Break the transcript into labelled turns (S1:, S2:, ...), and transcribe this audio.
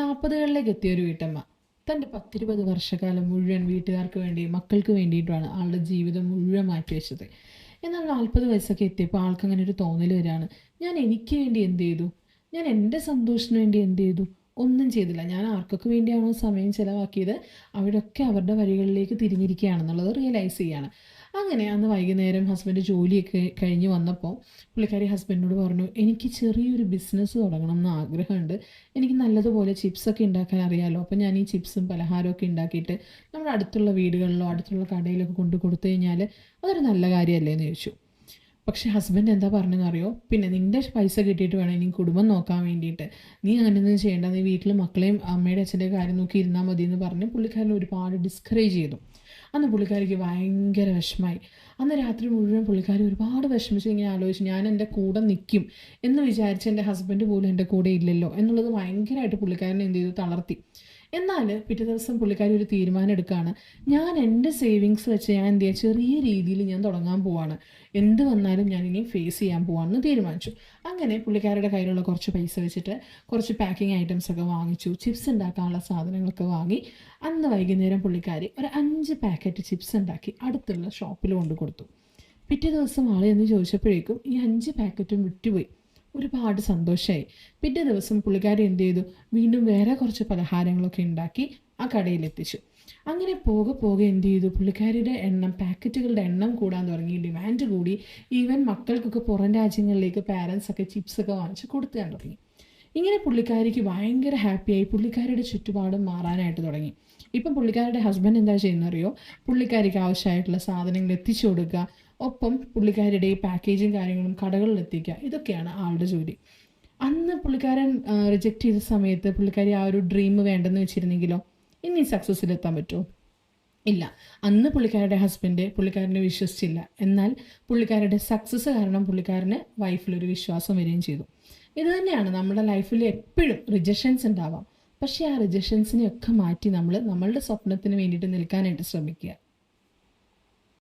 S1: 40കളിലേക്ക് എത്തിയ ഒരു വീട്ടമ്മ തൻ്റെ 10-20 വർഷക്കാലം മുഴുവൻ വീട്ടുകാർക്ക് വേണ്ടി മക്കൾക്ക് വേണ്ടിയിട്ടാണ് ആളുടെ ജീവിതം മുഴുവൻ മാറ്റിവെച്ചത്. എന്നാൽ 40 വയസ്സൊക്കെ എത്തിയപ്പോൾ ആൾക്കങ്ങനെ ഒരു തോന്നൽ വരികയാണ്, ഞാൻ എനിക്ക് വേണ്ടി എന്ത് ചെയ്തു, ഞാൻ എൻ്റെ സന്തോഷത്തിന് വേണ്ടി എന്ത് ചെയ്തു, ഒന്നും ചെയ്തില്ല. ഞാൻ ആർക്കൊക്കെ വേണ്ടിയാണോ സമയം ചിലവാക്കിയത് അവരൊക്കെ അവരുടെ വഴികളിലേക്ക് തിരിഞ്ഞിരിക്കുകയാണെന്നുള്ളത് റിയലൈസ് ചെയ്യാണ്. അങ്ങനെ അന്ന് വൈകുന്നേരം ഹസ്ബൻഡ് ജോലിയൊക്കെ കഴിഞ്ഞ് വന്നപ്പോൾ പുള്ളിക്കാരി ഹസ്ബൻഡിനോട് പറഞ്ഞു, എനിക്ക് ചെറിയൊരു ബിസിനസ് തുടങ്ങണം എന്ന് ആഗ്രഹമുണ്ട്. എനിക്ക് നല്ലതുപോലെ ചിപ്സൊക്കെ ഉണ്ടാക്കാൻ അറിയാമല്ലോ, അപ്പോൾ ഞാൻ ഈ ചിപ്സും പലഹാരമൊക്കെ ഉണ്ടാക്കിയിട്ട് നമ്മുടെ അടുത്തുള്ള വീടുകളിലോ അടുത്തുള്ള കടയിലൊക്കെ കൊണ്ടു കൊടുത്തു കഴിഞ്ഞാൽ അതൊരു നല്ല കാര്യമല്ലേ എന്ന് ചോദിച്ചു. പക്ഷേ ഹസ്ബൻഡ് എന്താ പറഞ്ഞതെന്ന് അറിയോ, പിന്നെ നിൻ്റെ പൈസ കിട്ടിയിട്ട് വേണം ഇനി കുടുംബം നോക്കാൻ വേണ്ടിയിട്ട്, നീ അങ്ങനെയൊന്നും ചെയ്യേണ്ട, നീ വീട്ടിൽ മക്കളെയും അമ്മയുടെ അച്ഛൻ്റെ കാര്യം നോക്കി ഇരുന്നാൽ മതി എന്ന് പറഞ്ഞ് പുള്ളിക്കാരനെ ഒരുപാട് ഡിസ്കറേജ് ചെയ്തു. അന്ന് പുള്ളിക്കാരിക്ക് ഭയങ്കര വിഷമമായി. അന്ന് രാത്രി മുഴുവൻ പുള്ളിക്കാരി ഒരുപാട് വിഷമിച്ച് ഇങ്ങനെ ആലോചിച്ചു, ഞാൻ എൻ്റെ കൂടെ നിൽക്കും എന്ന് വിചാരിച്ച് എൻ്റെ ഹസ്ബൻഡ് പോലും എൻ്റെ കൂടെ ഇല്ലല്ലോ എന്നുള്ളത് ഭയങ്കരമായിട്ട് പുള്ളിക്കാരനെ എന്ത് ചെയ്തു, തളർത്തി. എന്നാൽ പിറ്റേ ദിവസം പുള്ളിക്കാരി ഒരു തീരുമാനം എടുക്കുകയാണ്, ഞാൻ എൻ്റെ സേവിങ്സ് വെച്ച് ഞാൻ എന്ത് ചെയ്യുക, ചെറിയ രീതിയിൽ ഞാൻ തുടങ്ങാൻ പോവാണ്, എന്ത് വന്നാലും ഞാൻ ഇനി ഫേസ് ചെയ്യാൻ പോവാണെന്ന് തീരുമാനിച്ചു. അങ്ങനെ പുള്ളിക്കാരുടെ കയ്യിലുള്ള കുറച്ച് പൈസ വെച്ചിട്ട് കുറച്ച് പാക്കിംഗ് ഐറ്റംസ് ഒക്കെ വാങ്ങിച്ചു, ചിപ്സ് ഉണ്ടാക്കാനുള്ള സാധനങ്ങളൊക്കെ വാങ്ങി. അന്ന് വൈകുന്നേരം പുള്ളിക്കാരി ഒരു 5 പാക്കറ്റ് ചിപ്സ് ഉണ്ടാക്കി അടുത്തുള്ള ഷോപ്പിൽ കൊണ്ടു കൊടുത്തു. പിറ്റേ ദിവസം ആൾ എന്ന് ചോദിച്ചപ്പോഴേക്കും ഈ 5 പാക്കറ്റും വിറ്റുപോയി. ഒരുപാട് സന്തോഷമായി. പിറ്റേ ദിവസം പുള്ളിക്കാരി എന്ത് ചെയ്തു, വീണ്ടും വേറെ കുറച്ച് പലഹാരങ്ങളൊക്കെ ഉണ്ടാക്കി ആ കടയിലെത്തിച്ചു. അങ്ങനെ പോകെ എന്ത് ചെയ്തു, പുള്ളിക്കാരിയുടെ പാക്കറ്റുകളുടെ എണ്ണം കൂടാൻ തുടങ്ങി, ഡിമാൻഡ് കൂടി. ഈവൻ മക്കൾക്കൊക്കെ പുറം രാജ്യങ്ങളിലേക്ക് പാരൻസൊക്കെ ചിപ്സൊക്കെ വാങ്ങിച്ച് കൊടുക്കാൻ തുടങ്ങി. ഇങ്ങനെ പുള്ളിക്കാരിക്ക് ഭയങ്കര ഹാപ്പിയായി, പുള്ളിക്കാരിയുടെ ചുറ്റുപാടും മാറാനായിട്ട് തുടങ്ങി. ഇപ്പം പുള്ളിക്കാരുടെ ഹസ്ബൻഡ് എന്താ ചെയ്യുന്നറിയോ, പുള്ളിക്കാരിക്ക് ആവശ്യമായിട്ടുള്ള സാധനങ്ങൾ എത്തിച്ചു കൊടുക്കുക, ഒപ്പം പുള്ളിക്കാരുടെ ഈ പാക്കേജും കാര്യങ്ങളും കടകളിൽ എത്തിക്കുക, ഇതൊക്കെയാണ് ആളുടെ ജോലി. അന്ന് പുള്ളിക്കാരൻ റിജക്റ്റ് ചെയ്ത സമയത്ത് പുള്ളിക്കാരി ആ ഒരു ഡ്രീം വേണ്ടെന്ന് വെച്ചിരുന്നെങ്കിലോ ഇനി സക്സസ്സിലെത്താൻ പറ്റുമോ? ഇല്ല. അന്ന് പുള്ളിക്കാരുടെ ഹസ്ബൻഡ് പുള്ളിക്കാരനെ വിശ്വസിച്ചില്ല. എന്നാൽ പുള്ളിക്കാരുടെ സക്സസ് കാരണം പുള്ളിക്കാരന് വൈഫിലൊരു വിശ്വാസം വരികയും ചെയ്തു. ഇത് തന്നെയാണ് നമ്മുടെ ലൈഫിൽ എപ്പോഴും റിജക്ഷൻസ് ഉണ്ടാവാം, പക്ഷേ ആ റിജക്ഷൻസിനെയൊക്കെ മാറ്റി നമ്മൾ നമ്മളുടെ സ്വപ്നത്തിന് വേണ്ടിയിട്ട് നിൽക്കാനായിട്ട് ശ്രമിക്കുക.